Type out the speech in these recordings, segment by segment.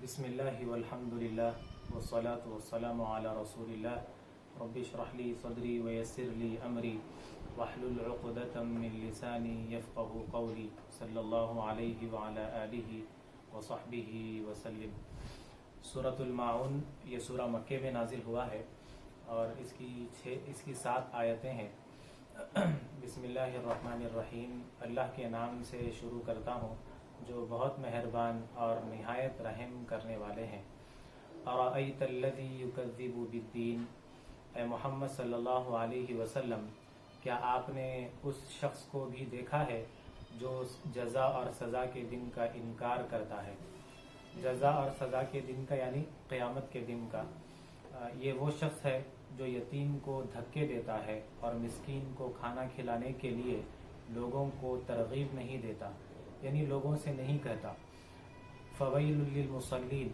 بسم اللہ والحمد للہ والصلاة والسلام علی رسول اللہ رب اشرح لی صدری ویسر لی امری واحلل عقدۃ من لسانی یفقهوا قولی صلی اللہ علیہ وعلی آلہ وصحبہ وسلم۔ سورۃ الماعون یہ سورہ مکے میں نازل ہوا ہے اور اس کی 7 آیتیں ہیں۔ بسم اللہ الرحمن الرحیم، اللہ کے نام سے شروع کرتا ہوں جو بہت مہربان اور نہایت رحم کرنے والے ہیں۔ ارأیت الذی یکذب بالدین، اے محمد صلی اللہ علیہ وسلم کیا آپ نے اس شخص کو بھی دیکھا ہے جو جزا اور سزا کے دن کا انکار کرتا ہے۔ جزا اور سزا کے دن کا یعنی قیامت کے دن کا۔ یہ وہ شخص ہے جو یتیم کو دھکے دیتا ہے اور مسکین کو کھانا کھلانے کے لیے لوگوں کو ترغیب نہیں دیتا، یعنی لوگوں سے نہیں کہتا فویل للمصلین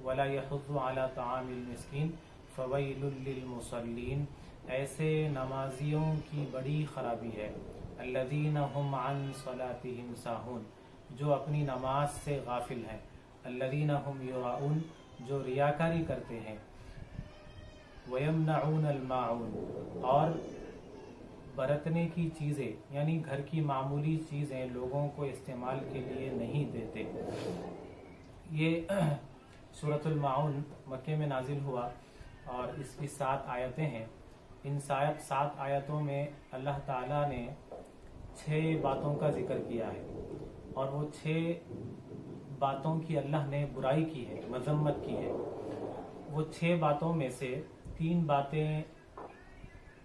ولا یحض علی طعام المسکین فویل للمصلین، ایسے نمازیوں کی بڑی خرابی ہے۔ الذین هم عن صلاتهم ساہون، جو اپنی نماز سے غافل ہیں۔ الذین هم یراؤون، جو ریاکاری کرتے ہیں۔ ویمنعون الماعون، اور برتنے کی چیزیں یعنی گھر کی معمولی چیزیں لوگوں کو استعمال کے لیے نہیں دیتے۔ یہ سورۃ الماعون مکے میں نازل ہوا اور اس کی 7 آیتیں ہیں۔ ان 7 آیتوں میں اللہ تعالیٰ نے 6 باتوں کا ذکر کیا ہے، اور وہ 6 باتوں کی اللہ نے برائی کی ہے، مذمت کی ہے۔ وہ 6 باتوں میں سے 3 باتیں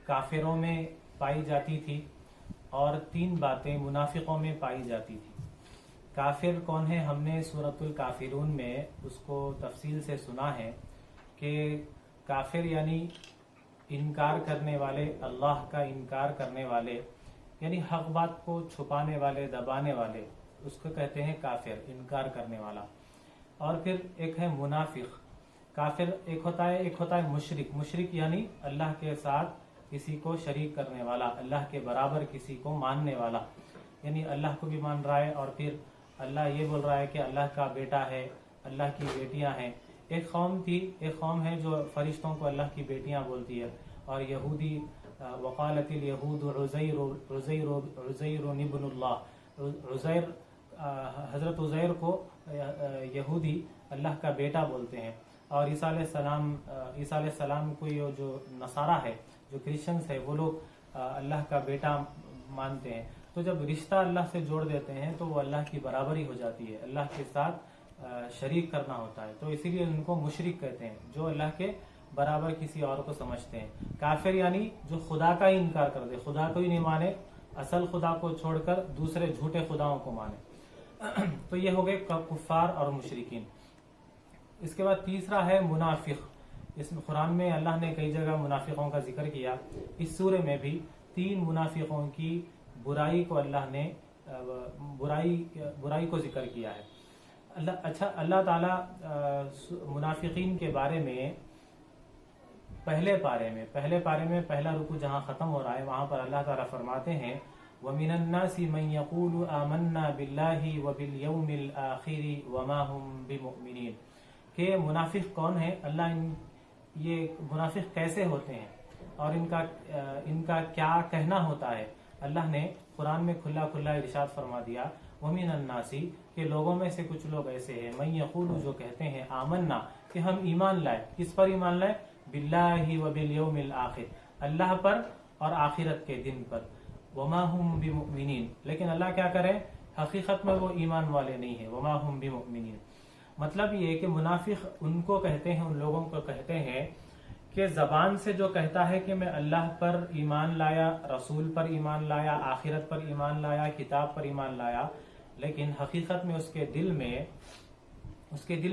کافروں میں پائی جاتی تھی اور 3 باتیں منافقوں میں پائی جاتی تھی۔ کافر کون ہے؟ ہم نے سورۃ الکافرون میں اس کو تفصیل سے سنا ہے کہ کافر یعنی انکار کرنے والے، اللہ کا انکار کرنے والے، یعنی حق بات کو چھپانے والے، دبانے والے، اس کو کہتے ہیں کافر، انکار کرنے والا۔ اور پھر ایک ہے منافق۔ کافر ایک ہوتا ہے مشرک۔ مشرک یعنی اللہ کے ساتھ کسی کو شریک کرنے والا، اللہ کے برابر کسی کو ماننے والا، یعنی اللہ کو بھی مان رہا ہے اور پھر اللہ یہ بول رہا ہے کہ اللہ کا بیٹا ہے، اللہ کی بیٹیاں ہیں۔ ایک قوم ہے جو فرشتوں کو اللہ کی بیٹیاں بولتی ہے، اور یہودی وقالت الیہود عزیر ابن اللہ، حضرت عزیر کو یہودی اللہ کا بیٹا بولتے ہیں۔ اور عیسیٰ علیہ السلام کو یہ جو نصارہ ہے، جو کرسچنز ہے، وہ لوگ اللہ کا بیٹا مانتے ہیں۔ تو جب رشتہ اللہ سے جوڑ دیتے ہیں تو وہ اللہ کی برابری ہو جاتی ہے، اللہ کے ساتھ شریک کرنا ہوتا ہے، تو اسی لیے ان کو مشرک کہتے ہیں، جو اللہ کے برابر کسی اور کو سمجھتے ہیں۔ کافر یعنی جو خدا کا ہی انکار کر دے، خدا کو ہی نہیں مانے، اصل خدا کو چھوڑ کر دوسرے جھوٹے خداؤں کو مانے۔ تو یہ ہو گئے کفار اور مشرکین۔ اس کے بعد تیسرا ہے منافق۔ اس میں قرآن میں اللہ نے کئی جگہ منافقوں کا ذکر کیا۔ اس سورے میں بھی 3 منافقوں کی برائی کو اللہ نے برائی کو ذکر کیا ہے۔ اللہ تعالیٰ منافقین کے بارے میں پہلے پارے میں پہلا رکوع جہاں ختم ہو رہا ہے، وہاں پر اللہ تعالیٰ فرماتے ہیں وَمِنَ النَّاسِ مَن يَقُولُ آمَنَّا بِاللَّهِ وَبِالْيَوْمِ الْآخِرِ وَمَا هُمْ بِمُؤْمِنِينَ، کہ منافق کون ہے، یہ منافق کیسے ہوتے ہیں اور ان کا کیا کہنا ہوتا ہے۔ اللہ نے قرآن میں کھلا ارشاد فرما دیا وَمِنَ النَّاسِ، کہ لوگوں میں سے کچھ لوگ ایسے ہیں، مَن یقول، جو کہتے ہیں آمنا، کہ ہم ایمان لائے۔ کس پر ایمان لائے؟ بِاللَّهِ وَبِالْيَوْمِ الْآخِرِ، اللہ پر اور آخرت کے دن پر۔ وَمَا هُمْ بِمُؤْمِنِينَ، لیکن اللہ کیا کرے، حقیقت میں وہ ایمان والے نہیں ہیں۔ وَمَا هُمْ بِمُؤْمِنِينَ، مطلب یہ کہ منافق ان کو کہتے ہیں، ان لوگوں کو کہتے ہیں کہ زبان سے جو کہتا ہے کہ میں اللہ پر ایمان لایا، رسول پر ایمان لایا، آخرت پر ایمان لایا، کتاب پر ایمان لایا، لیکن حقیقت میں اس کے دل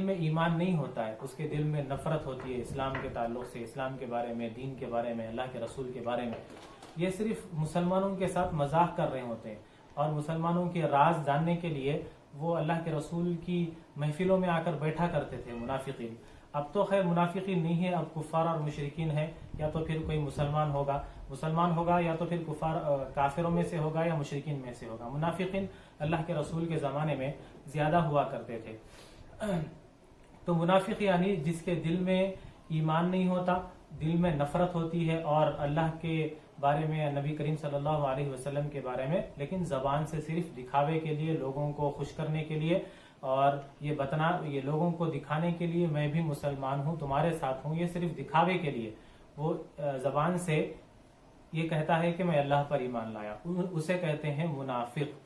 میں ایمان نہیں ہوتا ہے، اس کے دل میں نفرت ہوتی ہے اسلام کے تعلق سے، اسلام کے بارے میں، دین کے بارے میں، اللہ کے رسول کے بارے میں۔ یہ صرف مسلمانوں کے ساتھ مذاق کر رہے ہوتے ہیں، اور مسلمانوں کے راز جاننے کے لیے وہ اللہ کے رسول کی محفلوں میں آ کر بیٹھا کرتے تھے منافقین۔ اب تو خیر منافقین نہیں ہے، اب کفار اور مشرکین ہے، یا تو پھر کوئی مسلمان ہوگا یا تو پھر کافروں میں سے ہوگا یا مشرکین میں سے ہوگا۔ منافقین اللہ کے رسول کے زمانے میں زیادہ ہوا کرتے تھے۔ تو منافق یعنی جس کے دل میں ایمان نہیں ہوتا، دل میں نفرت ہوتی ہے اور اللہ کے بارے میں، نبی کریم صلی اللہ علیہ وسلم کے بارے میں، لیکن زبان سے صرف دکھاوے کے لیے، لوگوں کو خوش کرنے کے لیے اور یہ لوگوں کو دکھانے کے لیے میں بھی مسلمان ہوں، تمہارے ساتھ ہوں، یہ صرف دکھاوے کے لیے وہ زبان سے یہ کہتا ہے کہ میں اللہ پر ایمان لایا، اسے کہتے ہیں منافق۔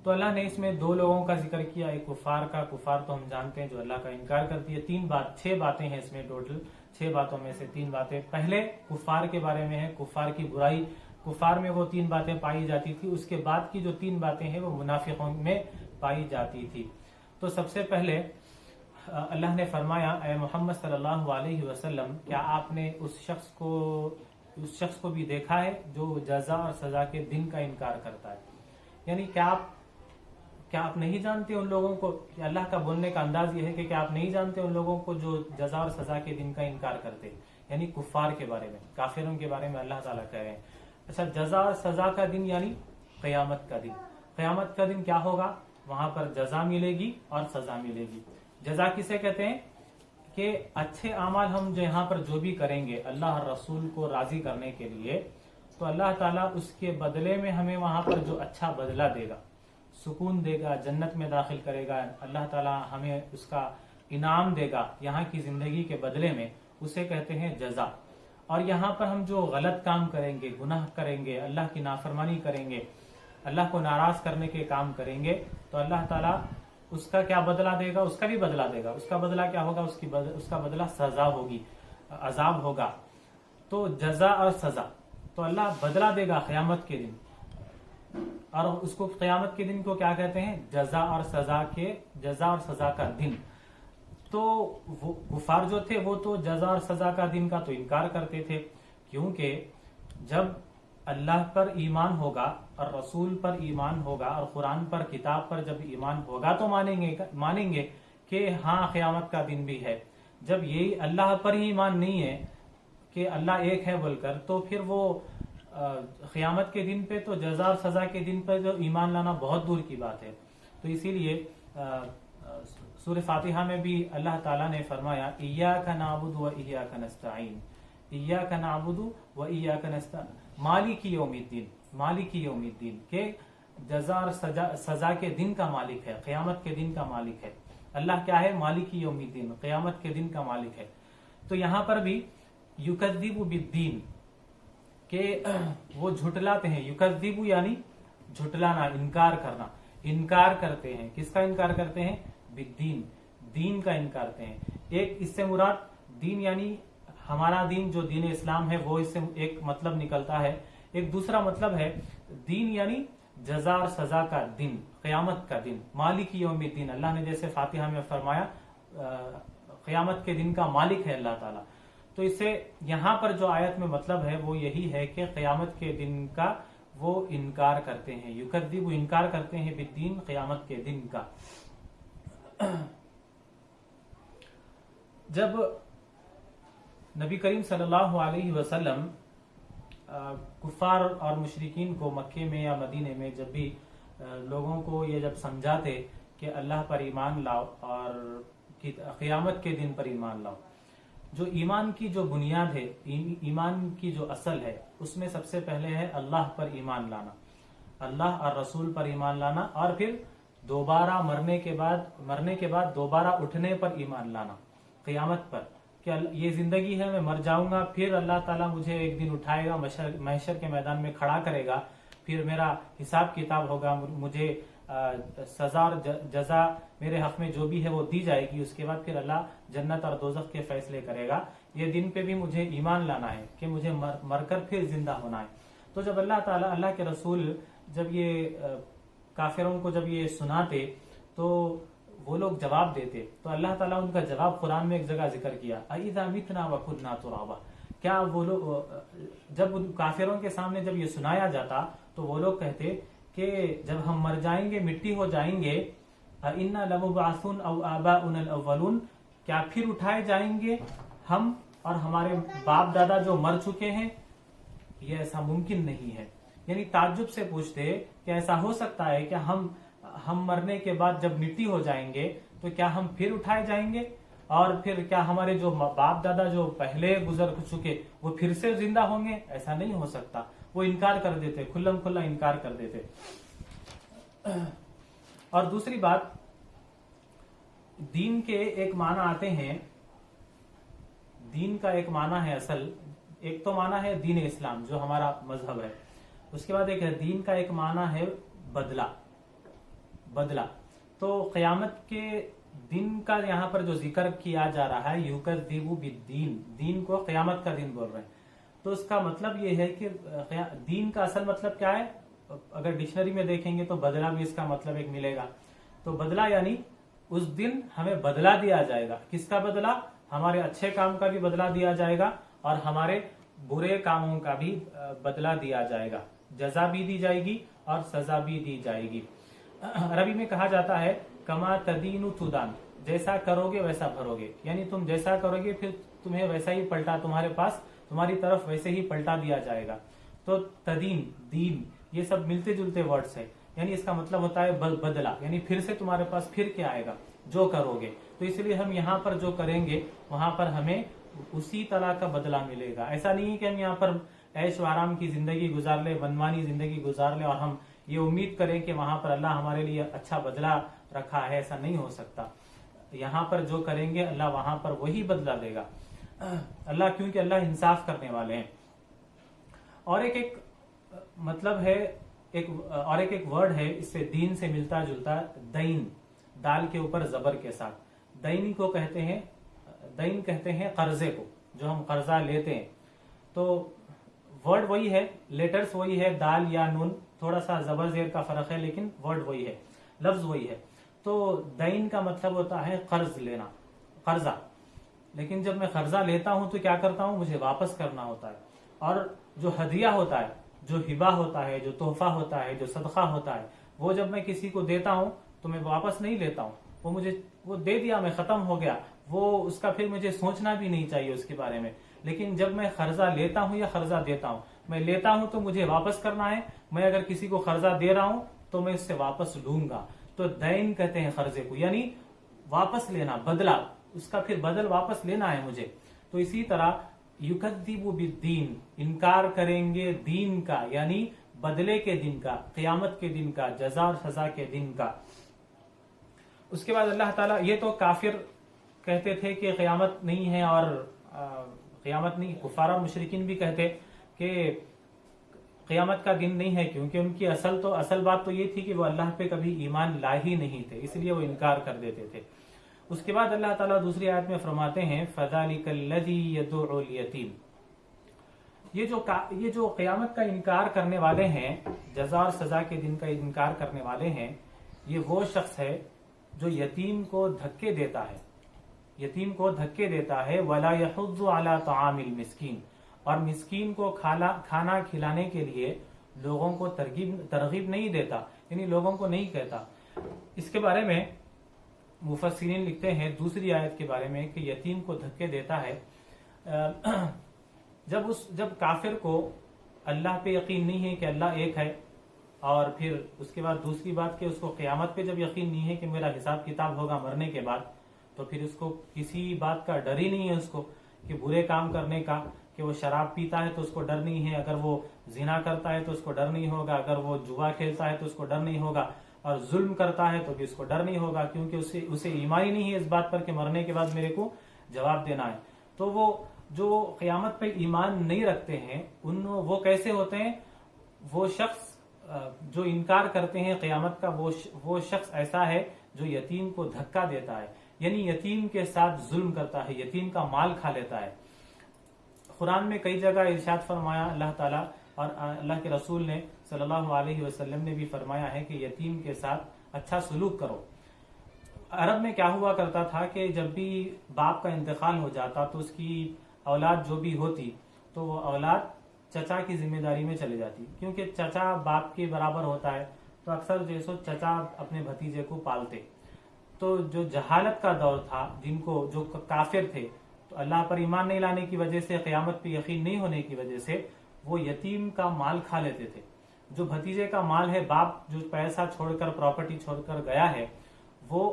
تو اللہ نے اس میں دو لوگوں کا ذکر کیا، ایک کفار کا، کفار تو ہم جانتے ہیں جو اللہ کا انکار کرتی ہے۔ چھ باتیں ہیں اس میں، ٹوٹل 6 باتوں میں سے 3 باتیں پہلے کفار کے بارے میں ہے، کفار کی برائی، کفار میں وہ 3 باتیں پائی جاتی تھی، اس کے بعد کی جو 3 باتیں ہیں وہ منافقوں میں پائی جاتی تھی۔ تو سب سے پہلے اللہ نے فرمایا، اے محمد صلی اللہ علیہ وسلم، کیا آپ نے اس شخص کو بھی دیکھا ہے جو جزا اور سزا کے دن کا انکار کرتا ہے؟ یعنی کیا آپ نہیں جانتے ان لوگوں کو؟ اللہ کا بولنے کا انداز یہ ہے کہ کیا آپ نہیں جانتے ان لوگوں کو جو جزا اور سزا کے دن کا انکار کرتے، یعنی کفار کے بارے میں، کافروں کے بارے میں اللہ تعالیٰ کہہ رہے ہیں۔ اچھا، جزا اور سزا کا دن یعنی قیامت کا دن۔ قیامت کا دن کیا ہوگا؟ وہاں پر جزا ملے گی اور سزا ملے گی۔ جزا کسے کہتے ہیں؟ کہ اچھے اعمال ہم یہاں پر جو بھی کریں گے اللہ اور رسول کو راضی کرنے کے لیے، تو اللہ تعالیٰ اس کے بدلے میں ہمیں وہاں پر جو اچھا بدلہ دے گا، سکون دے گا، جنت میں داخل کرے گا، اللہ تعالیٰ ہمیں اس کا انعام دے گا یہاں کی زندگی کے بدلے میں، اسے کہتے ہیں جزا۔ اور یہاں پر ہم جو غلط کام کریں گے، گناہ کریں گے، اللہ کی نافرمانی کریں گے، اللہ کو ناراض کرنے کے کام کریں گے، تو اللہ تعالیٰ اس کا کیا بدلہ دے گا؟ اس کا بھی بدلہ دے گا۔ اس کا بدلہ کیا ہوگا؟ اس کا بدلہ سزا ہوگی، عذاب ہوگا۔ تو جزا اور سزا، تو اللہ بدلہ دے گا قیامت کے دن، اور اس کو قیامت کے دن کو کیا کہتے ہیں؟ جزا اور سزا کا دن۔ تو وہ کفار جو تھے وہ تو جزا اور سزا کا دن کا تو انکار کرتے تھے، کیونکہ جب اللہ پر ایمان ہوگا اور رسول پر ایمان ہوگا اور قرآن پر، کتاب پر جب ایمان ہوگا تو مانیں گے کہ ہاں قیامت کا دن بھی ہے۔ جب یہی اللہ پر ہی ایمان نہیں ہے کہ اللہ ایک ہے بول کر، تو پھر وہ قیامت کے دن پہ تو جزا اور سزا کے دن پہ جو ایمان لانا بہت دور کی بات ہے۔ تو اسی لیے سورہ فاتحہ میں بھی اللہ تعالیٰ نے فرمایا، ایاک نعبد و ایاک نستعین، ایاک نعبد و ایاک نستعین، مالک یوم الدین، مالک یوم الدین، کہ جزا اور سزا کے دن کا مالک ہے، قیامت کے دن کا مالک ہے۔ اللہ کیا ہے؟ مالک یوم الدین، قیامت کے دن کا مالک ہے۔ تو یہاں پر بھی یکذب بالدین، کہ وہ جھٹلاتے ہیں، یکذب یعنی جھٹلانا، انکار کرنا، انکار کرتے ہیں۔ کس کا انکار کرتے ہیں؟ بالدین، دین کا انکار کرتے ہیں۔ ایک اس سے مراد دین یعنی ہمارا دین جو دین اسلام ہے، وہ اس سے ایک مطلب نکلتا ہے۔ ایک دوسرا مطلب ہے دین یعنی جزا اور سزا کا دن، قیامت کا دن، مالک یوم الدین۔ اللہ نے جیسے فاتحہ میں فرمایا قیامت کے دن کا مالک ہے اللہ تعالیٰ، تو اس سے یہاں پر جو آیت میں مطلب ہے وہ یہی ہے کہ قیامت کے دن کا وہ انکار کرتے ہیں، یکذب، انکار کرتے ہیں بالدین، قیامت کے دن کا۔ جب نبی کریم صلی اللہ علیہ وسلم کفار اور مشرکین کو مکے میں یا مدینے میں جب بھی لوگوں کو یہ جب سمجھاتے کہ اللہ پر ایمان لاؤ اور قیامت کے دن پر ایمان لاؤ، جو ایمان کی جو بنیاد ہے، ایمان کی جو اصل ہے، اس میں سب سے پہلے ہے اللہ پر ایمان لانا، اللہ اور رسول پر ایمان لانا، اور پھر دوبارہ مرنے کے بعد دوبارہ اٹھنے پر ایمان لانا، قیامت پر، کہ یہ زندگی ہے، میں مر جاؤں گا، پھر اللہ تعالیٰ مجھے ایک دن اٹھائے گا، محشر کے میدان میں کھڑا کرے گا، پھر میرا حساب کتاب ہوگا، مجھے سزا اور جزا میرے حق میں جو بھی ہے وہ دی جائے گی، اس کے بعد پھر اللہ جنت اور دوزخ کے فیصلے کرے گا۔ یہ دن پہ بھی مجھے ایمان لانا ہے کہ مجھے مر کر پھر زندہ ہونا ہے۔ تو جب اللہ تعالیٰ، اللہ کے رسول جب یہ کافروں کو جب یہ سناتے تو وہ لوگ جواب دیتے، تو اللہ تعالیٰ ان کا جواب قرآن میں ایک جگہ ذکر کیا، اَإِذَا مِتْنَا وَكُنَّا تُرَابًا، کیا وہ لوگ جب کافروں کے سامنے جب یہ سنایا جاتا تو وہ لوگ کہتے کہ جب ہم مر جائیں گے، مٹی ہو جائیں گے، اِنَّا لَمُبْعَثُونَ أَوْ آبَاؤُنَا الْأَوَّلُونَ، کیا پھر اٹھائے جائیں گے ہم اور ہمارے باپ دادا جو مر چکے ہیں؟ یہ ایسا ممکن نہیں ہے۔ یعنی تعجب سے پوچھتے کہ ایسا ہو سکتا ہے کہ ہم مرنے کے بعد جب مٹی ہو جائیں گے تو کیا ہم پھر اٹھائے جائیں گے؟ اور پھر کیا ہمارے جو باپ دادا جو پہلے گزر چکے وہ پھر سے زندہ ہوں گے؟ ایسا نہیں ہو سکتا. وہ انکار کر دیتے، کھلم کھلا انکار کر دیتے. اور دوسری بات، دین کے ایک معنی آتے ہیں. دین کا ایک معنی ہے اصل، ایک تو معنی ہے دین اسلام جو ہمارا مذہب ہے. اس کے بعد ایک دین کا ایک معنی ہے بدلہ. تو قیامت کے دن کا یہاں پر جو ذکر کیا جا رہا ہے، یکذب بالدین، دین کو قیامت کا دن بول رہے ہیں. تو اس کا مطلب یہ ہے کہ دین کا اصل مطلب کیا ہے؟ اگر ڈکشنری میں دیکھیں گے تو بدلہ بھی اس کا مطلب ایک ملے گا. تو بدلہ یعنی اس دن ہمیں بدلہ دیا جائے گا. کس کا بدلہ؟ ہمارے اچھے کام کا بھی بدلہ دیا جائے گا اور ہمارے برے کاموں کا بھی بدلہ دیا جائے گا. جزا بھی دی جائے گی اور سزا بھی دی جائے گی. عربی میں کہا جاتا ہے کما تدین تدان، جیسا کرو گے ویسا بھرو گے. یعنی تم جیسا کرو گے پھر تمہیں ویسا ہی پلٹا، تمہارے پاس تمہاری طرف ویسے ہی پلٹا دیا جائے گا. تو تدین، دین، یہ سب ملتے جلتے ورڈز ہیں. یعنی اس کا مطلب ہوتا ہے بدلہ، یعنی پھر سے تمہارے پاس پھر کیا آئے گا جو کرو گے. تو اس لیے ہم یہاں پر جو کریں گے وہاں پر ہمیں اسی طرح کا بدلہ ملے گا. ایسا نہیں کہ ہم یہاں پر عیش و آرام کی زندگی گزار لیں، منمانی زندگی گزار لیں اور ہم یہ امید کریں کہ وہاں پر اللہ ہمارے لیے اچھا بدلہ رکھا ہے. ایسا نہیں ہو سکتا. یہاں پر جو کریں گے اللہ وہاں پر وہی بدلہ دے گا. اللہ، کیونکہ اللہ انصاف کرنے والے ہیں. اور ایک مطلب ہے، ایک ورڈ ہے اس سے دین سے ملتا جلتا، دین، دال کے اوپر زبر کے ساتھ. دین کو کہتے ہیں قرضے کو، جو ہم قرضہ لیتے ہیں. تو ورڈ وہی ہے، لیٹرز وہی ہے، دال یا نون، تھوڑا سا زبر زیر کا فرق ہے لیکن ورڈ وہی ہے، لفظ وہی ہے. تو دین کا مطلب ہوتا ہے قرض لینا، قرضہ. لیکن جب میں قرضہ لیتا ہوں تو کیا کرتا ہوں؟ مجھے واپس کرنا ہوتا ہے. اور جو ہدیہ ہوتا ہے، جو ہبہ ہوتا ہے، جو تحفہ ہوتا ہے، جو صدقہ ہوتا ہے، وہ جب میں کسی کو دیتا ہوں تو میں واپس نہیں لیتا ہوں. وہ دے دیا، میں ختم ہو گیا، وہ اس کا پھر مجھے سوچنا بھی نہیں چاہیے اس کے بارے میں. لیکن جب میں قرضہ لیتا ہوں یا قرضہ دیتا ہوں، میں لیتا ہوں تو مجھے واپس کرنا ہے. میں اگر کسی کو قرضہ دے رہا ہوں تو میں اس سے واپس لوں گا. تو دین کہتے ہیں قرضے کو، یعنی واپس لینا، بدلہ، اس کا پھر بدل واپس لینا ہے مجھے. تو اسی طرح یکذب بالدین، انکار کریں گے دین کا، یعنی بدلے کے دن کا، قیامت کے دن کا، جزا اور سزا کے دن کا. اس کے بعد اللہ تعالیٰ، یہ تو کافر کہتے تھے کہ قیامت نہیں ہے، اور قیامت نہیں، کفار اور مشرکین بھی کہتے کہ قیامت کا دن نہیں ہے، کیونکہ ان کی اصل بات تو یہ تھی کہ وہ اللہ پہ کبھی ایمان لائے ہی نہیں تھے، اس لیے وہ انکار کر دیتے تھے. اس کے بعد اللہ تعالیٰ دوسری آیت میں فرماتے ہیں فَذَلِكَ الَّذِي يَدُعُ الْيَتِيمَ. یہ جو قیامت کا انکار کرنے والے ہیں، جزا اور سزا کے دن کا انکار کرنے والے ہیں، یہ وہ شخص ہے جو یتیم کو دھکے دیتا ہے، وَلَا يَحُضُّ عَلَى طَعَامِ الْمِسْكِينِ، اور مسکین کو کھانا کھلانے کے لیے لوگوں کو ترغیب نہیں دیتا، یعنی لوگوں کو نہیں کہتا. اس کے بارے میں مفسرین لکھتے ہیں دوسری آیت کے بارے میں کہ یتیم کو دھکے دیتا ہے جب کافر کو اللہ پہ یقین نہیں ہے کہ اللہ ایک ہے، اور پھر اس کے بعد دوسری بات کہ اس کو قیامت پہ جب یقین نہیں ہے کہ میرا حساب کتاب ہوگا مرنے کے بعد، تو پھر اس کو کسی بات کا ڈر ہی نہیں ہے، اس کو کہ برے کام کرنے کا، کہ وہ شراب پیتا ہے تو اس کو ڈر نہیں ہے، اگر وہ زنا کرتا ہے تو اس کو ڈر نہیں ہوگا، اگر وہ جوا کھیلتا ہے تو اس کو ڈر نہیں ہوگا، اور ظلم کرتا ہے تو بھی اس کو ڈر نہیں ہوگا، کیونکہ اسے ایمان ہی نہیں ہے اس بات پر کہ مرنے کے بعد میرے کو جواب دینا ہے. تو وہ جو قیامت پہ ایمان نہیں رکھتے ہیں وہ کیسے ہوتے ہیں؟ وہ شخص جو انکار کرتے ہیں قیامت کا، وہ شخص ایسا ہے جو یتیم کو دھکا دیتا ہے، یعنی یتیم کے ساتھ ظلم کرتا ہے، یتیم کا مال کھا لیتا ہے. قرآن میں کئی جگہ ارشاد فرمایا اللہ تعالیٰ، اور اللہ کے رسول نے صلی اللہ علیہ وسلم نے بھی فرمایا ہے کہ یتیم کے ساتھ اچھا سلوک کرو. عرب میں کیا ہوا کرتا تھا کہ جب بھی باپ کا انتقال ہو جاتا تو اس کی اولاد جو بھی ہوتی تو وہ اولاد چچا کی ذمہ داری میں چلے جاتی، کیونکہ چچا باپ کے برابر ہوتا ہے، تو اکثر جیسو چچا اپنے بھتیجے کو پالتے. تو جو جہالت کا دور تھا، جو کافر تھے، تو اللہ پر ایمان نہیں لانے کی وجہ سے، قیامت پہ یقین نہیں ہونے کی وجہ سے وہ یتیم کا مال کھا لیتے تھے. جو بھتیجے کا مال ہے، باپ جو پیسہ چھوڑ کر، پراپرٹی چھوڑ کر گیا ہے، وہ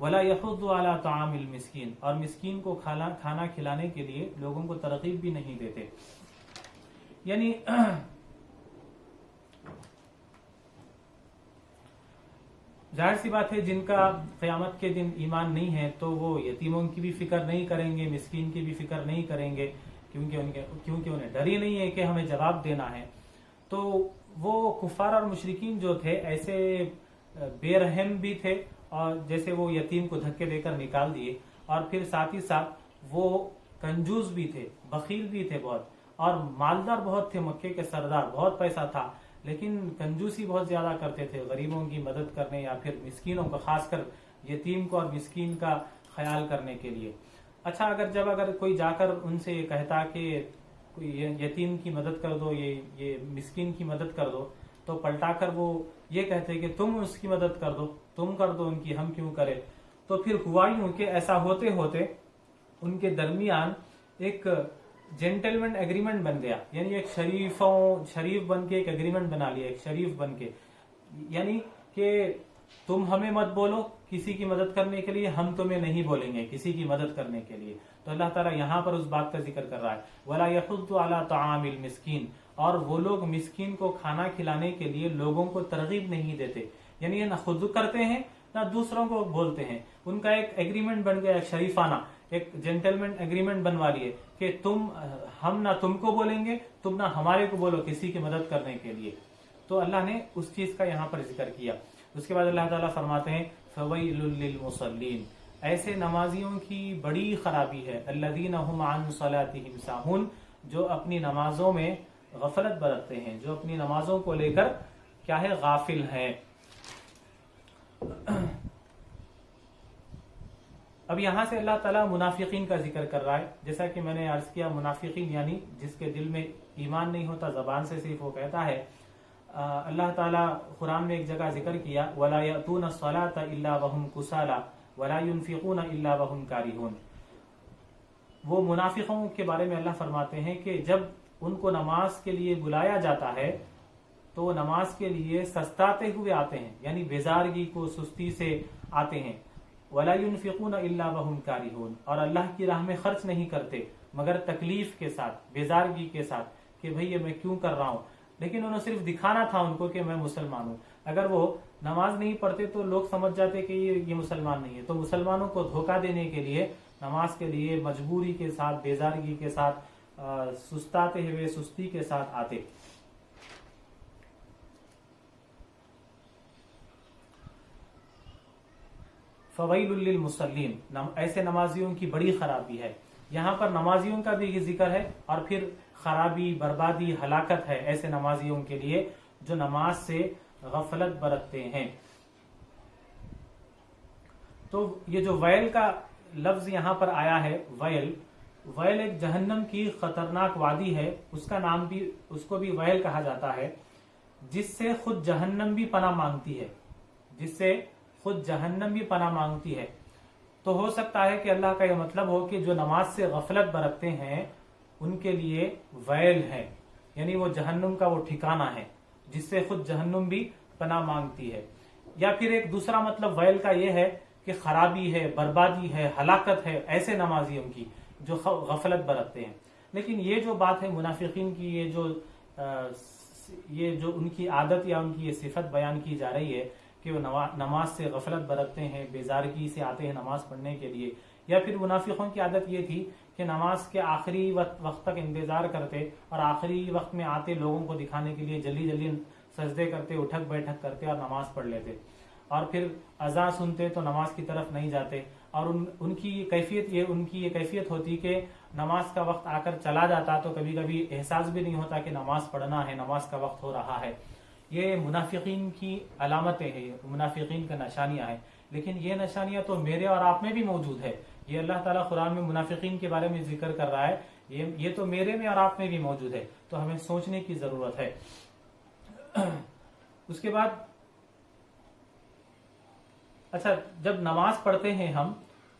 ولا یحض علی طعام المسکین، اور مسکین کو کھانا کھلانے کے لیے لوگوں کو ترغیب بھی نہیں دیتے. یعنی ظاہر سی بات ہے جن کا قیامت کے دن ایمان نہیں ہے تو وہ یتیموں کی بھی فکر نہیں کریں گے، مسکین کی بھی فکر نہیں کریں گے، کیونکہ انہیں ڈر ہی نہیں ہے کہ ہمیں جواب دینا ہے. تو وہ کفار اور مشرکین جو تھے ایسے بے رحم بھی تھے، اور جیسے وہ یتیم کو دھکے دے کر نکال دیے، اور پھر ساتھ ہی ساتھ وہ کنجوس بھی تھے، بخیل بھی تھے بہت، اور مالدار بہت تھے، مکے کے سردار، بہت پیسہ تھا، لیکن کنجوسی بہت زیادہ کرتے تھے غریبوں کی مدد کرنے یا پھر مسکینوں کو، خاص کر یتیم کو اور مسکین کا خیال کرنے کے لیے. اچھا اگر کوئی جا کر ان سے یہ کہتا کہ یتیم کی مدد کر دو، یہ مسکین کی مدد کر دو، تو پلٹا کر وہ یہ کہتے کہ تم اس کی مدد کر دو، تم کر دو ان کی، ہم کیوں کرے. تو پھر ہوا یوں کہ ایسا ہوتے ہوتے ان کے درمیان ایک جینٹلمن ایگریمنٹ بن گیا، یعنی ایک شریف بن کے ایک ایگریمنٹ بنا لیا، ایک شریف بن کے، یعنی کہ تم ہمیں مت بولو کسی کی مدد کرنے کے لیے، ہم تمہیں نہیں بولیں گے کسی کی مدد کرنے کے لیے. تو اللہ تعالیٰ یہاں پر اس بات کا ذکر کر رہا ہے وَلَا يَحُضُّ عَلَىٰ طَعَامِ الْمِسْكِينِ، اور وہ لوگ مسکین کو کھانا کھلانے کے لیے لوگوں کو ترغیب نہیں دیتے، یعنی یہ نہ خود کرتے ہیں نہ دوسروں کو بولتے ہیں. ان کا ایک ایگریمنٹ بن گیا، ایک شریفانہ، ایک جینٹلمن ایگریمنٹ بنوا لیے کہ ہم نہ تم کو بولیں گے، تم نہ ہمارے کو بولو کسی کی مدد کرنے کے لیے. تو اللہ نے اس چیز کا یہاں پر ذکر کیا. اس کے بعد اللہ تعالیٰ فرماتے ہیں فَوَيْلٌ لِّلْمُصَلِّينَ، ایسے نمازیوں کی بڑی خرابی ہے، الَّذِينَ هُمْ عَنْ صَلَاتِهِمْ سَاهُونَ، جو اپنی نمازوں میں غفلت برتتے ہیں، جو اپنی نمازوں کو لے کر کیا ہے، غافل ہیں. اب یہاں سے اللہ تعالیٰ منافقین کا ذکر کر رہا ہے. جیسا کہ میں نے عرض کیا، منافقین یعنی جس کے دل میں ایمان نہیں ہوتا، زبان سے صرف وہ کہتا ہے. اللہ تعالیٰ قرآن میں ایک جگہ ذکر کیا وَلَا يَأْتُونَ الصَّلَاةَ إِلَّا وَهُمْ كُسَالَىٰ وَلَا يُنْفِقُونَ إِلَّا وَهُمْ كَارِهُونَ. وہ منافقوں کے بارے میں اللہ فرماتے ہیں کہ جب ان کو نماز کے لیے بلایا جاتا ہے تو وہ نماز کے لیے سستاتے ہوئے آتے ہیں، یعنی بیزارگی کو، سستی سے آتے ہیں. وَلَا يُنْفِقُونَ إِلَّا وَهُمْ كَارِهُونَ، اور اللہ کی راہ میں خرچ نہیں کرتے مگر تکلیف کے ساتھ، بیزارگی کے ساتھ کہ بھئی یہ میں کیوں کر رہا ہوں. لیکن انہوں صرف دکھانا تھا ان کو کہ میں مسلمان ہوں. اگر وہ نماز نہیں پڑھتے تو لوگ سمجھ جاتے کہ یہ مسلمان نہیں ہے. تو مسلمانوں کو دھوکہ دینے کے لیے نماز کے لیے مجبوری کے ساتھ، بیزارگی کے ساتھ، سستاتے ہوئے، سستی کے ساتھ آتے. فَوَيْلٌ لِّلْمُصَلِّينَ، ایسے نمازیوں کی بڑی خرابی ہے. یہاں پر نمازیوں کا بھی ذکر ہے، اور پھر خرابی، بربادی، ہلاکت ہے ایسے نمازیوں کے لیے جو نماز سے غفلت برتتے ہیں. تو یہ جو ویل کا لفظ یہاں پر آیا ہے، ویل ایک جہنم کی خطرناک وادی ہے. اس کا نام بھی، اس کو بھی ویل کہا جاتا ہے، جس سے خود جہنم بھی پناہ مانگتی ہے، جس سے خود جہنم بھی پناہ مانگتی ہے. تو ہو سکتا ہے کہ اللہ کا یہ مطلب ہو کہ جو نماز سے غفلت برتتے ہیں ان کے لیے ویل ہے، یعنی وہ جہنم کا وہ ٹھکانہ ہے جس سے خود جہنم بھی پناہ مانگتی ہے. یا پھر ایک دوسرا مطلب ویل کا یہ ہے کہ خرابی ہے، بربادی ہے، ہلاکت ہے ایسے نمازیوں کی جو غفلت برتتے ہیں. لیکن یہ جو بات ہے منافقین کی، یہ جو ان کی عادت یا ان کی یہ صفت بیان کی جا رہی ہے کہ وہ نماز سے غفلت برتتے ہیں، بیزارگی سے آتے ہیں نماز پڑھنے کے لیے. یا پھر منافقوں کی عادت یہ تھی کہ نماز کے آخری وقت تک انتظار کرتے اور آخری وقت میں آتے لوگوں کو دکھانے کے لیے جلدی جلدی سجدے کرتے، اٹھک بیٹھک کرتے اور نماز پڑھ لیتے، اور پھر اذان سنتے تو نماز کی طرف نہیں جاتے. اور ان کی یہ کیفیت ہوتی کہ نماز کا وقت آ کر چلا جاتا تو کبھی کبھی احساس بھی نہیں ہوتا کہ نماز پڑھنا ہے، نماز کا وقت ہو رہا ہے. یہ منافقین کی علامتیں ہیں، منافقین کا نشانیاں ہیں. لیکن یہ نشانیاں تو میرے اور آپ میں بھی موجود ہے. یہ اللہ تعالیٰ قرآن میں منافقین کے بارے میں ذکر کر رہا ہے، یہ تو میرے میں اور آپ میں بھی موجود ہے. تو ہمیں سوچنے کی ضرورت ہے. اس کے بعد اچھا، جب نماز پڑھتے ہیں ہم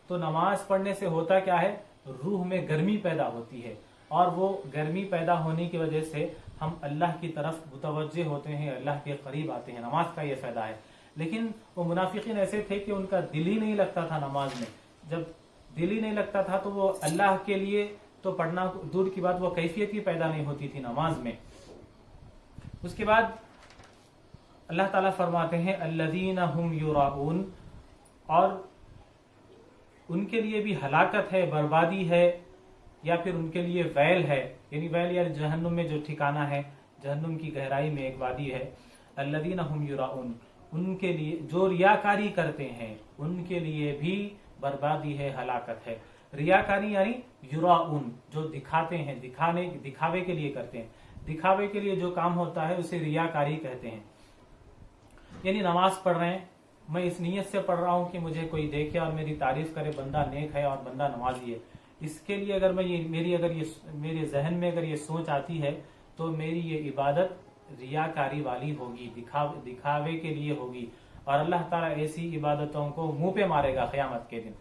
تو نماز پڑھنے سے ہوتا کیا ہے، روح میں گرمی پیدا ہوتی ہے، اور وہ گرمی پیدا ہونے کی وجہ سے ہم اللہ کی طرف متوجہ ہوتے ہیں، اللہ کے قریب آتے ہیں. نماز کا یہ فائدہ ہے. لیکن وہ منافقین ایسے تھے کہ ان کا دل ہی نہیں لگتا تھا نماز میں. جب دل ہی نہیں لگتا تھا تو وہ اللہ کے لیے تو پڑھنا دور کی بات، وہ کیفیت ہی پیدا نہیں ہوتی تھی نماز میں. اس کے بعد اللہ تعالیٰ فرماتے ہیں الذین هم یراؤون، اور ان کے لیے بھی ہلاکت ہے، بربادی ہے، یا پھر ان کے لیے ویل ہے، یعنی ویل یا جہنم میں جو ٹھکانہ ہے، جہنم کی گہرائی میں ایک وادی ہے. الذین هم یراؤون، ان کے لیے جو ریاکاری کرتے ہیں ان کے لیے بھی بربادی ہے، ہلاکت ہے. ریاکاری یعنی یراؤون، جو دکھاتے ہیں، دکھاوے کے لیے کرتے ہیں. دکھاوے کے لیے جو کام ہوتا ہے اسے ریاکاری کہتے ہیں. یعنی نماز پڑھ رہے ہیں، میں اس نیت سے پڑھ رہا ہوں کہ مجھے کوئی دیکھے اور میری تعریف کرے، بندہ نیک ہے اور بندہ نمازی ہے. اس کے لیے اگر میرے ذہن میں اگر یہ سوچ آتی ہے تو میری یہ عبادت ریاکاری والی ہوگی، دکھاوے کے لیے ہوگی، اور اللہ تعالیٰ ایسی عبادتوں کو منہ پہ مارے گا قیامت کے دن.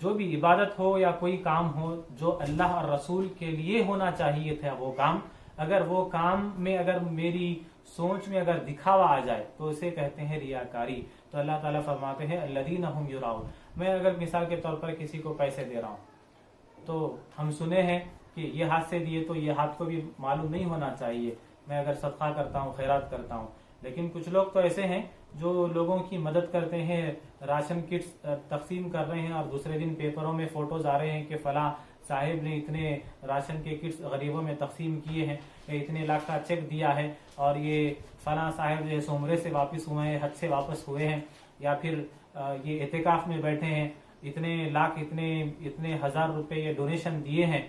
جو بھی عبادت ہو یا کوئی کام ہو جو اللہ اور رسول کے لیے ہونا چاہیے تھا، وہ کام اگر وہ کام میں اگر میری سوچ میں اگر دکھاوا آ جائے تو اسے کہتے ہیں ریاکاری. تو اللہ تعالیٰ فرماتے ہیں الذین هم یراؤون. میں اگر مثال کے طور پر کسی کو پیسے دے رہا ہوں تو ہم سنے ہیں کہ یہ ہاتھ سے دیے تو یہ ہاتھ کو بھی معلوم نہیں ہونا چاہیے. میں اگر صدقہ کرتا ہوں، خیرات کرتا ہوں، لیکن کچھ لوگ تو ایسے ہیں جو لوگوں کی مدد کرتے ہیں، راشن کٹس تقسیم کر رہے ہیں، اور دوسرے دن پیپروں میں فوٹوز آ رہے ہیں کہ فلاں صاحب نے اتنے راشن کے کٹس غریبوں میں تقسیم کیے ہیں، اتنے لاکھ کا چیک دیا ہے، اور یہ فلاں صاحب جو عمرے سے واپس ہوئے ہیں، حج سے واپس ہوئے ہیں، یا پھر یہ اعتکاف میں بیٹھے ہیں، اتنے لاکھ اتنے ہزار روپے یہ ڈونیشن دیے ہیں.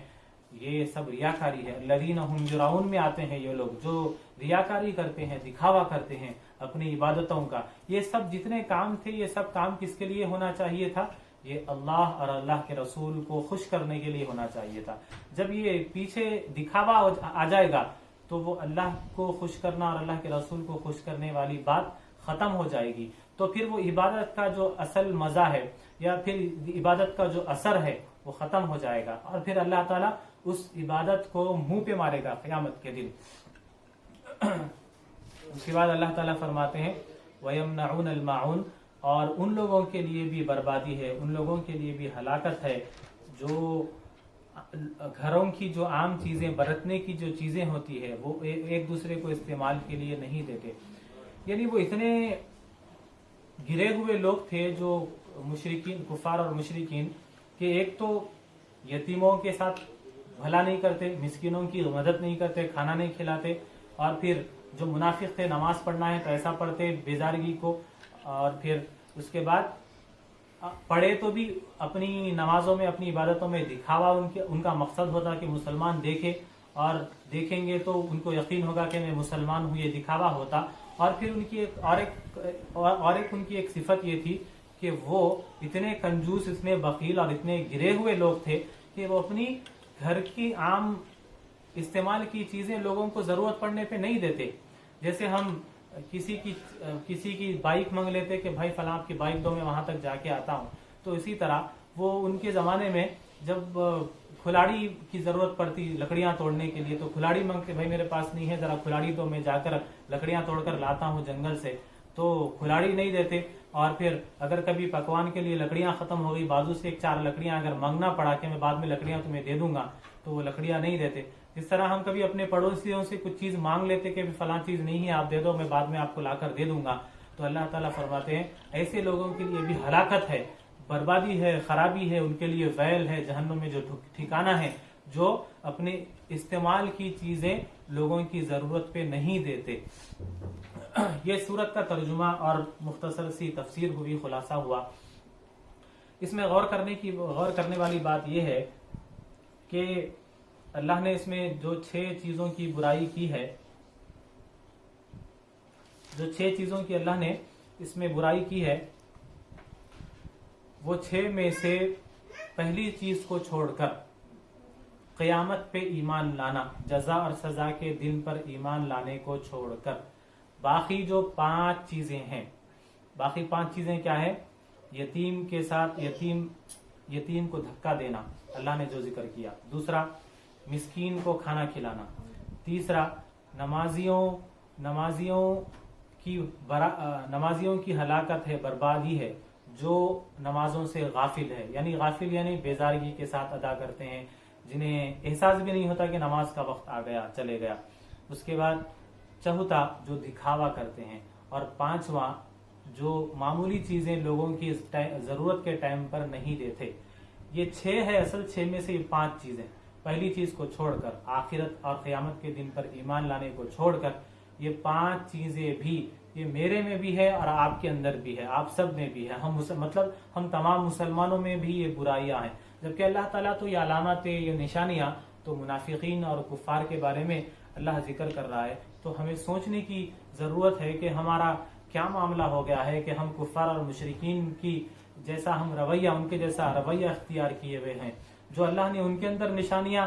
یہ سب ریاکاری ہے. الذین هم یراؤون میں آتے ہیں یہ لوگ جو ریاکاری کرتے ہیں، دکھاوا کرتے ہیں اپنی عبادتوں کا. یہ سب جتنے کام تھے یہ سب کام کس کے لیے ہونا چاہیے تھا؟ یہ اللہ اور اللہ کے رسول کو خوش کرنے کے لیے ہونا چاہیے تھا. جب یہ پیچھے دکھاوا آ جائے گا تو وہ اللہ کو خوش کرنا اور اللہ کے رسول کو خوش کرنے والی بات ختم ہو جائے گی. تو پھر وہ عبادت کا جو اصل مزہ ہے یا پھر عبادت کا جو اثر ہے وہ ختم ہو جائے گا، اور پھر اللہ تعالیٰ اس عبادت کو منہ پہ مارے گا قیامت کے دن. اس کے بعد اللہ تعالیٰ فرماتے ہیں وَيَمْنَعُونَ الْمَاعُونَ، اور ان لوگوں کے لیے بھی بربادی ہے، ان لوگوں کے لیے بھی ہلاکت ہے جو گھروں کی جو عام چیزیں، برتنے کی جو چیزیں ہوتی ہے وہ ایک دوسرے کو استعمال کے لیے نہیں دیتے. یعنی وہ اتنے گرے ہوئے لوگ تھے جو مشرکین، کفار اور مشرکین، کہ ایک تو یتیموں کے ساتھ بھلا نہیں کرتے، مسکینوں کی مدد نہیں کرتے، کھانا نہیں کھلاتے، اور پھر جو منافق تھے نماز پڑھنا ہے تو ایسا پڑھتے بیزارگی کو، اور پھر اس کے بعد پڑھے تو بھی اپنی نمازوں میں، اپنی عبادتوں میں دکھاوا ان کا مقصد ہوتا کہ مسلمان دیکھے، اور دیکھیں گے تو ان کو یقین ہوگا کہ میں مسلمان ہوں، یہ دکھاوا ہوتا. اور پھر ان کی ان کی ایک صفت یہ تھی کہ وہ اتنے کنجوس، اتنے بخیل اور اتنے گرے ہوئے لوگ تھے کہ وہ اپنی گھر کی عام استعمال کی چیزیں لوگوں کو ضرورت پڑنے پہ نہیں دیتے. جیسے ہم کسی کی بائک مانگ لیتے کہ بھائی فلاں آپ کی بائک دو، میں وہاں تک جا کے آتا ہوں. تو اسی طرح وہ ان کے زمانے میں جب کھلاڑی کی ضرورت پڑتی لکڑیاں توڑنے کے لیے تو کھلاڑی مانگتے، بھائی میرے پاس نہیں ہے، ذرا کھلاڑی دو، میں جا کر لکڑیاں توڑ کر لاتا ہوں جنگل سے. تو کھلاڑی نہیں دیتے. اور پھر اگر کبھی پکوان کے لیے لکڑیاں ختم ہو گئی، بازو سے 1-4 لکڑیاں اگر مانگنا پڑا کہ میں بعد میں لکڑیاں تمہیں دے دوں گا، تو وہ لکڑیاں نہیں دیتے. اس طرح ہم کبھی اپنے پڑوسیوں سے کچھ چیز مانگ لیتے کہ فلاں چیز نہیں ہے، آپ دے دو، میں بعد میں آپ کو لا کر دے دوں گا. تو اللہ تعالیٰ فرماتے ہیں ایسے لوگوں کے لیے بھی ہلاکت ہے، بربادی ہے، خرابی ہے، ان کے لیے ویل ہے، جہنم میں جو ٹھکانہ ہے، جو اپنے استعمال کی چیزیں لوگوں کی ضرورت پہ نہیں دیتے. یہ سورت کا ترجمہ اور مختصر سی تفسیر ہوئی، خلاصہ ہوا. اس میں غور کرنے والی بات یہ ہے کہ اللہ نے اس میں جو 6 چیزوں کی برائی کی ہے، جو 6 چیزوں کی اللہ نے اس میں برائی کی ہے، وہ 6 میں سے پہلی چیز کو چھوڑ کر قیامت پہ ایمان لانا، جزا اور سزا کے دن پر ایمان لانے کو چھوڑ کر باقی جو 5 چیزیں ہیں، باقی 5 چیزیں کیا ہے؟ یتیم کے ساتھ یتیم کو دھکا دینا، اللہ نے جو ذکر کیا. دوسرا، مسکین کو کھانا کھلانا. تیسرا، نمازیوں کہ نمازیوں کی ہلاکت ہے، بربادی ہے جو نمازوں سے غافل ہے، یعنی غافل یعنی بیزارگی کے ساتھ ادا کرتے ہیں، جنہیں احساس بھی نہیں ہوتا کہ نماز کا وقت آ گیا، چلے گیا۔ اس کے بعد چوتھا جو دکھاوا کرتے ہیں، اور پانچواں جو معمولی چیزیں لوگوں کی ضرورت کے ٹائم پر نہیں دیتے۔ یہ 6 ہے اصل، 6 میں سے یہ 5 چیزیں، پہلی چیز کو چھوڑ کر، آخرت اور قیامت کے دن پر ایمان لانے کو چھوڑ کر، یہ 5 چیزیں بھی، یہ میرے میں بھی ہے اور آپ کے اندر بھی ہے، آپ سب میں بھی ہے، ہم تمام مسلمانوں میں بھی یہ برائیاں ہیں۔ جبکہ اللہ تعالیٰ تو یہ علامتیں، یہ نشانیاں تو منافقین اور کفار کے بارے میں اللہ ذکر کر رہا ہے، تو ہمیں سوچنے کی ضرورت ہے کہ ہمارا کیا معاملہ ہو گیا ہے کہ ہم کفار اور مشرکین کی جیسا ہم رویہ، ان کے جیسا رویہ اختیار کیے ہوئے ہیں۔ جو اللہ نے ان کے اندر نشانیاں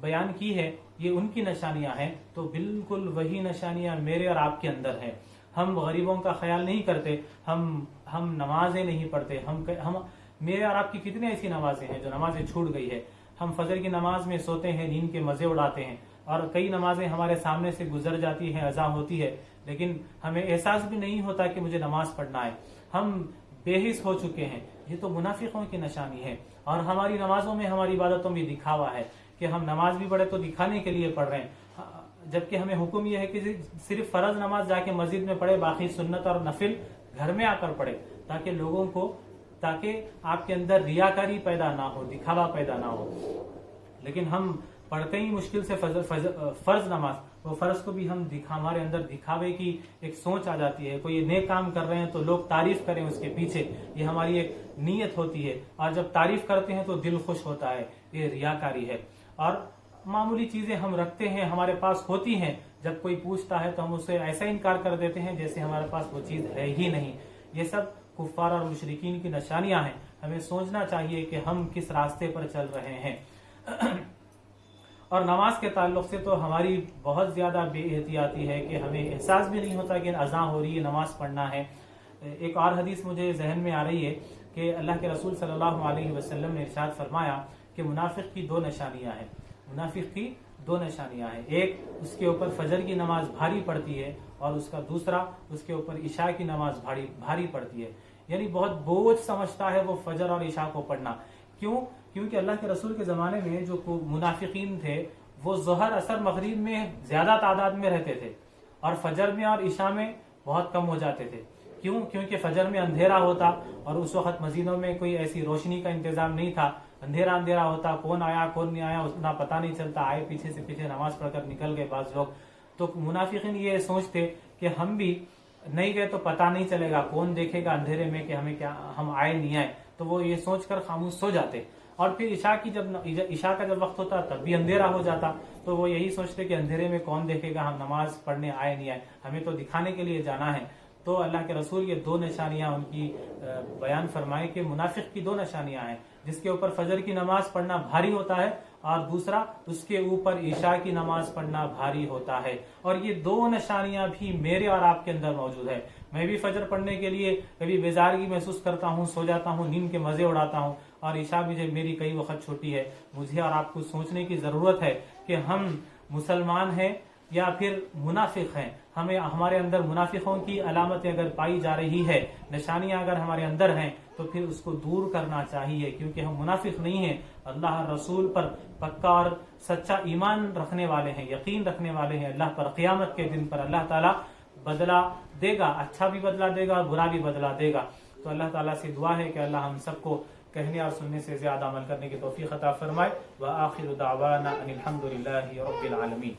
بیان کی ہے، یہ ان کی نشانیاں ہیں، تو بالکل وہی نشانیاں میرے اور آپ کے اندر ہیں۔ ہم غریبوں کا خیال نہیں کرتے، ہم نمازیں نہیں پڑھتے، ہم میرے اور آپ کی کتنے ایسی نمازیں ہیں جو نمازیں چھوٹ گئی ہے۔ ہم فجر کی نماز میں سوتے ہیں، نیند کے مزے اڑاتے ہیں، اور کئی نمازیں ہمارے سامنے سے گزر جاتی ہیں، اذان ہوتی ہے، لیکن ہمیں احساس بھی نہیں ہوتا کہ مجھے نماز پڑھنا ہے، ہم بے حس ہو چکے ہیں۔ یہ تو منافقوں کی نشانی ہے۔ اور ہماری نمازوں میں، ہماری عبادتوں میں دکھاوا ہے کہ ہم نماز بھی پڑھے تو دکھانے کے لیے پڑھ رہے ہیں، جبکہ ہمیں حکم یہ ہے کہ صرف فرض نماز جا کے مسجد میں پڑھے، باقی سنت اور نفل گھر میں آ کر پڑھے، تاکہ آپ کے اندر ریاکاری پیدا نہ ہو، دکھاوا پیدا نہ ہو۔ لیکن ہم پڑھتے ہی مشکل سے فرض نماز، وہ فرض کو بھی ہمارے اندر دکھاوے کی ایک سوچ آ جاتی ہے۔ کوئی نیک کام کر رہے ہیں تو لوگ تعریف کریں اس کے پیچھے، یہ ہماری ایک نیت ہوتی ہے، اور جب تعریف کرتے ہیں تو دل خوش ہوتا ہے، یہ ریاکاری ہے۔ اور معمولی چیزیں ہم رکھتے ہیں، ہمارے پاس ہوتی ہیں، جب کوئی پوچھتا ہے تو ہم اسے ایسا انکار کر دیتے ہیں جیسے ہمارے پاس وہ چیز ہے ہی نہیں۔ یہ سب کفار اور مشرکین کی نشانیاں ہیں۔ ہمیں سوچنا چاہیے کہ ہم کس راستے پر چل رہے ہیں۔ اور نماز کے تعلق سے تو ہماری بہت زیادہ بے احتیاطی ہے کہ ہمیں احساس بھی نہیں ہوتا کہ اذان ہو رہی ہے، نماز پڑھنا ہے۔ ایک اور حدیث مجھے ذہن میں آ رہی ہے کہ اللہ کے رسول صلی اللہ علیہ وسلم نے ارشاد فرمایا کہ منافق کی 2 نشانیاں ہیں، منافق کی 2 نشانیاں ہیں۔ ایک، اس کے اوپر فجر کی نماز بھاری پڑتی ہے، اور اس کا دوسرا، اس کے اوپر عشاء کی نماز بھاری پڑتی ہے، یعنی بہت بوجھ سمجھتا ہے وہ فجر اور عشاء کو پڑھنا۔ کیونکہ اللہ کے رسول کے زمانے میں جو منافقین تھے وہ ظہر، عصر، مغرب میں زیادہ تعداد میں رہتے تھے، اور فجر میں اور عشاء میں بہت کم ہو جاتے تھے۔ کیونکہ فجر میں اندھیرا ہوتا، اور اس وقت مسجدوں میں کوئی ایسی روشنی کا انتظام نہیں تھا، اندھیرا ہوتا، کون آیا کون نہیں آیا اتنا پتہ نہیں چلتا، آئے پیچھے سے پیچھے نماز پڑھ کر نکل گئے بعض لوگ۔ تو منافقین یہ سوچتے کہ ہم بھی نہیں گئے تو پتہ نہیں چلے گا، کون دیکھے گا اندھیرے میں کہ ہم آئے نہیں آئے، تو وہ یہ سوچ کر خاموش سو جاتے۔ اور پھر عشاء کا جب وقت ہوتا تب بھی اندھیرا ہو جاتا، تو وہ یہی سوچتے کہ اندھیرے میں کون دیکھے گا، ہم نماز پڑھنے آئے نہیں آئے، ہمیں تو دکھانے کے لیے جانا ہے۔ تو اللہ کے رسول یہ 2 نشانیاں ان کی بیان فرمائے کہ منافق کی 2 نشانیاں ہیں، جس کے اوپر فجر کی نماز پڑھنا بھاری ہوتا ہے، اور دوسرا اس کے اوپر عشاء کی نماز پڑھنا بھاری ہوتا ہے۔ اور یہ 2 نشانیاں بھی میرے اور آپ کے اندر موجود ہے۔ میں بھی فجر پڑھنے کے لیے کبھی بیزارگی محسوس کرتا ہوں، سو جاتا ہوں، نیند کے مزے اڑاتا ہوں، اور عشاء بھی جب میری کئی وقت چھوٹی ہے۔ مجھے اور آپ کو سوچنے کی ضرورت ہے کہ ہم مسلمان ہیں یا پھر منافق ہیں۔ ہمارے اندر منافقوں کی علامتیں اگر پائی جا رہی ہے، نشانیاں اگر ہمارے اندر ہیں، تو پھر اس کو دور کرنا چاہیے، کیونکہ ہم منافق نہیں ہیں، اللہ رسول پر پکا اور سچا ایمان رکھنے والے ہیں، یقین رکھنے والے ہیں اللہ پر۔ قیامت کے دن پر اللہ تعالیٰ بدلہ دے گا، اچھا بھی بدلہ دے گا اور برا بھی بدلہ دے گا۔ تو اللہ تعالیٰ سے دعا ہے کہ اللہ ہم سب کو کہنے اور سننے سے زیادہ عمل کرنے کی توفیق عطا فرمائے۔ وآخر دعوانا ان الحمد للہ رب العالمین۔